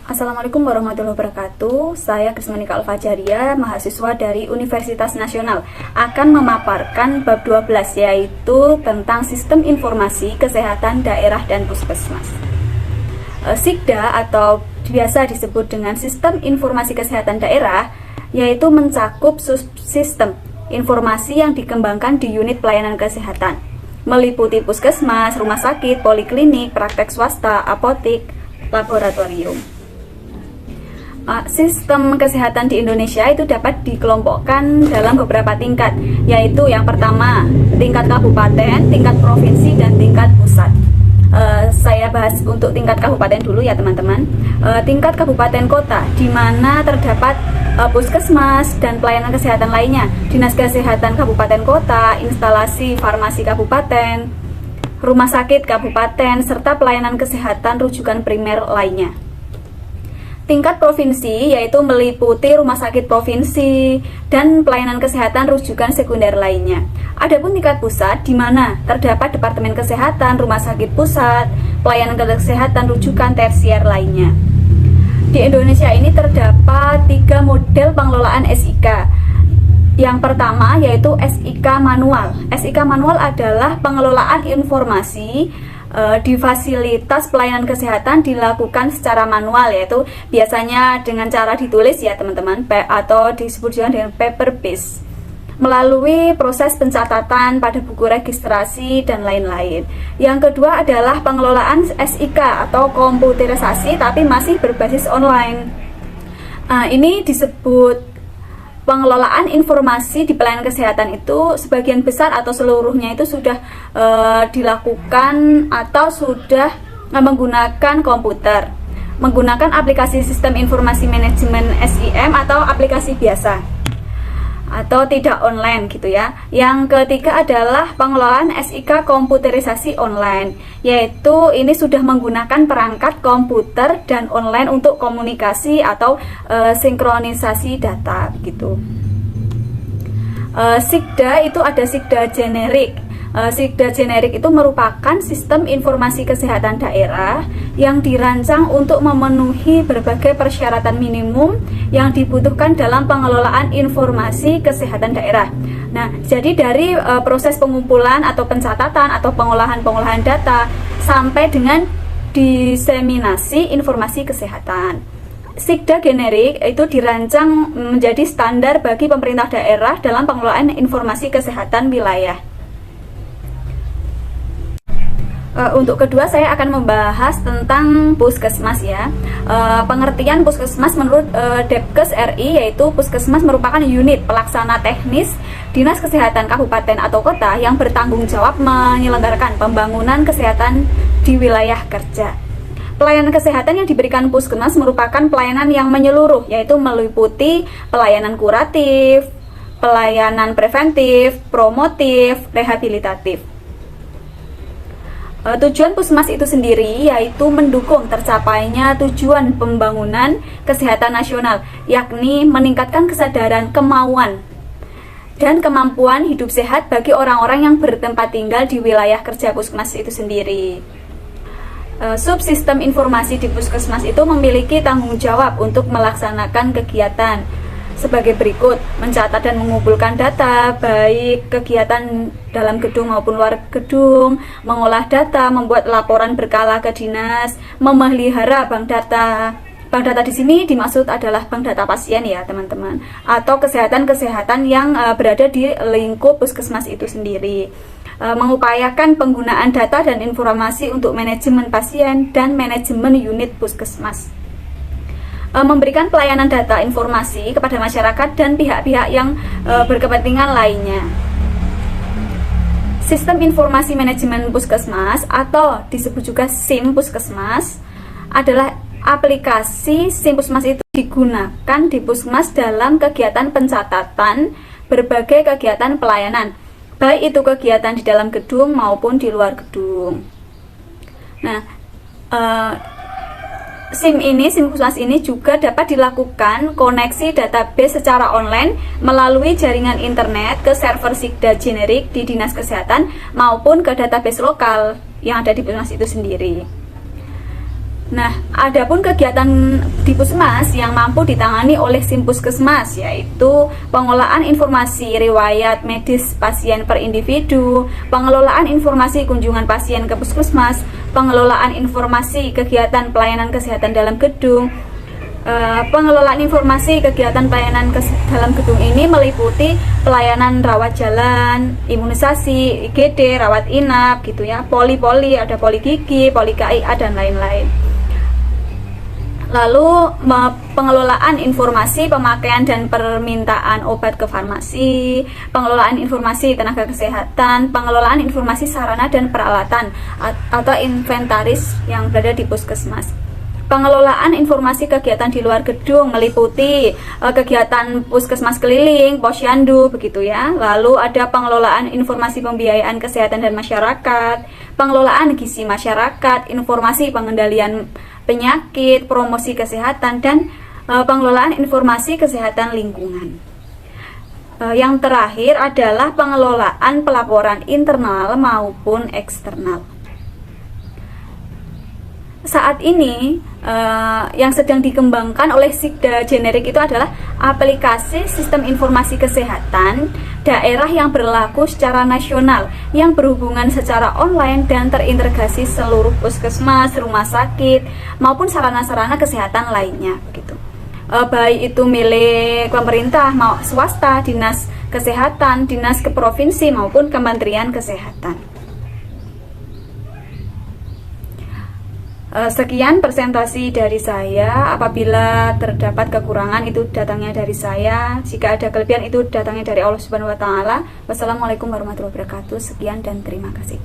Assalamualaikum warahmatullahi wabarakatuh. Saya Krismanika Alfajaria, mahasiswa dari Universitas Nasional, akan memaparkan bab 12, yaitu tentang Sistem Informasi Kesehatan Daerah dan Puskesmas. Sikda atau biasa disebut dengan Sistem Informasi Kesehatan Daerah, yaitu mencakup sistem informasi yang dikembangkan di unit pelayanan kesehatan, meliputi puskesmas, rumah sakit, poliklinik, praktek swasta, apotik, laboratorium. Sistem kesehatan di Indonesia itu dapat dikelompokkan dalam beberapa tingkat, yaitu yang pertama tingkat kabupaten, tingkat provinsi, dan tingkat pusat. Saya bahas untuk tingkat kabupaten dulu ya teman-teman. Tingkat kabupaten kota, di mana terdapat puskesmas dan pelayanan kesehatan lainnya, dinas kesehatan kabupaten kota, instalasi farmasi kabupaten, rumah sakit kabupaten, serta pelayanan kesehatan rujukan primer lainnya. Tingkat provinsi yaitu meliputi rumah sakit provinsi dan pelayanan kesehatan rujukan sekunder lainnya. Adapun tingkat pusat, di mana terdapat departemen kesehatan, rumah sakit pusat, pelayanan kesehatan rujukan tersier lainnya. Di Indonesia ini terdapat 3 model pengelolaan SIK. Yang pertama yaitu SIK manual. SIK manual adalah pengelolaan informasi di fasilitas pelayanan kesehatan dilakukan secara manual, yaitu biasanya dengan cara ditulis ya teman-teman, atau disebut juga dengan paper based, melalui proses pencatatan pada buku registrasi dan lain-lain. Yang kedua adalah pengelolaan SIK atau komputerisasi tapi masih berbasis online. Ini disebut pengelolaan informasi di pelayanan kesehatan itu sebagian besar atau seluruhnya itu sudah dilakukan atau sudah menggunakan komputer, menggunakan aplikasi sistem informasi manajemen SIM atau aplikasi biasa atau tidak online gitu ya. Yang ketiga adalah pengelolaan SIK komputerisasi online, yaitu ini sudah menggunakan perangkat komputer dan online untuk komunikasi atau sinkronisasi data gitu. Sikda itu ada Sikda generik. Sikda generik itu merupakan sistem informasi kesehatan daerah yang dirancang untuk memenuhi berbagai persyaratan minimum yang dibutuhkan dalam pengelolaan informasi kesehatan daerah. Nah, jadi dari proses pengumpulan atau pencatatan atau pengolahan data sampai dengan diseminasi informasi kesehatan. Sikda generik itu dirancang menjadi standar bagi pemerintah daerah dalam pengelolaan informasi kesehatan wilayah. Untuk kedua saya akan membahas tentang puskesmas ya. Pengertian puskesmas menurut Depkes RI yaitu puskesmas merupakan unit pelaksana teknis dinas kesehatan kabupaten atau kota yang bertanggung jawab menyelenggarakan pembangunan kesehatan di wilayah kerja. Pelayanan kesehatan yang diberikan puskesmas merupakan pelayanan yang menyeluruh, yaitu meliputi pelayanan kuratif, pelayanan preventif, promotif, rehabilitatif. Tujuan puskesmas itu sendiri yaitu mendukung tercapainya tujuan pembangunan kesehatan nasional, yakni meningkatkan kesadaran, kemauan, dan kemampuan hidup sehat bagi orang-orang yang bertempat tinggal di wilayah kerja puskesmas itu sendiri. Subsistem informasi di puskesmas itu memiliki tanggung jawab untuk melaksanakan kegiatan sebagai berikut: mencatat dan mengumpulkan data, baik kegiatan dalam gedung maupun luar gedung, mengolah data, membuat laporan berkala ke dinas, memelihara bank data. Bank data di sini dimaksud adalah bank data pasien ya teman-teman, atau kesehatan-kesehatan yang berada di lingkup puskesmas itu sendiri. Mengupayakan penggunaan data dan informasi untuk manajemen pasien dan manajemen unit puskesmas. Memberikan pelayanan data informasi kepada masyarakat dan pihak-pihak yang berkepentingan lainnya. Sistem informasi manajemen puskesmas atau disebut juga SIM puskesmas adalah aplikasi SIM puskesmas itu digunakan di puskesmas dalam kegiatan pencatatan berbagai kegiatan pelayanan, baik itu kegiatan di dalam gedung maupun di luar gedung. Nah, SIM puskesmas ini juga dapat dilakukan koneksi database secara online melalui jaringan internet ke server Sikda generik di Dinas Kesehatan maupun ke database lokal yang ada di puskesmas itu sendiri. Nah, adapun kegiatan di Puskesmas yang mampu ditangani oleh SIM Puskesmas yaitu pengolahan informasi riwayat medis pasien per individu, pengelolaan informasi kunjungan pasien ke Puskesmas, pengelolaan informasi kegiatan pelayanan kesehatan dalam gedung. Pengelolaan informasi kegiatan pelayanan dalam gedung ini meliputi pelayanan rawat jalan, imunisasi, IGD, rawat inap gitu ya, poli-poli, ada poli gigi, poli KIA dan lain-lain. Lalu pengelolaan informasi pemakaian dan permintaan obat ke farmasi, pengelolaan informasi tenaga kesehatan, pengelolaan informasi sarana dan peralatan atau inventaris yang berada di Puskesmas. Pengelolaan informasi kegiatan di luar gedung meliputi kegiatan Puskesmas keliling, posyandu begitu ya. Lalu ada pengelolaan informasi pembiayaan kesehatan dan masyarakat, pengelolaan gizi masyarakat, informasi pengendalian penyakit, promosi kesehatan, dan pengelolaan informasi kesehatan lingkungan. Yang terakhir adalah pengelolaan pelaporan internal maupun eksternal. Saat ini yang sedang dikembangkan oleh Sikda Generik itu adalah aplikasi sistem informasi kesehatan daerah yang berlaku secara nasional yang berhubungan secara online dan terintegrasi seluruh puskesmas, rumah sakit maupun sarana-sarana kesehatan lainnya begitu. Baik itu milik pemerintah maupun swasta, dinas kesehatan, dinas provinsi maupun Kementerian Kesehatan. Sekian presentasi dari saya. Apabila terdapat kekurangan itu datangnya dari saya. Jika ada kelebihan itu datangnya dari Allah Subhanahu wa taala. Wassalamualaikum warahmatullahi wabarakatuh. Sekian dan terima kasih.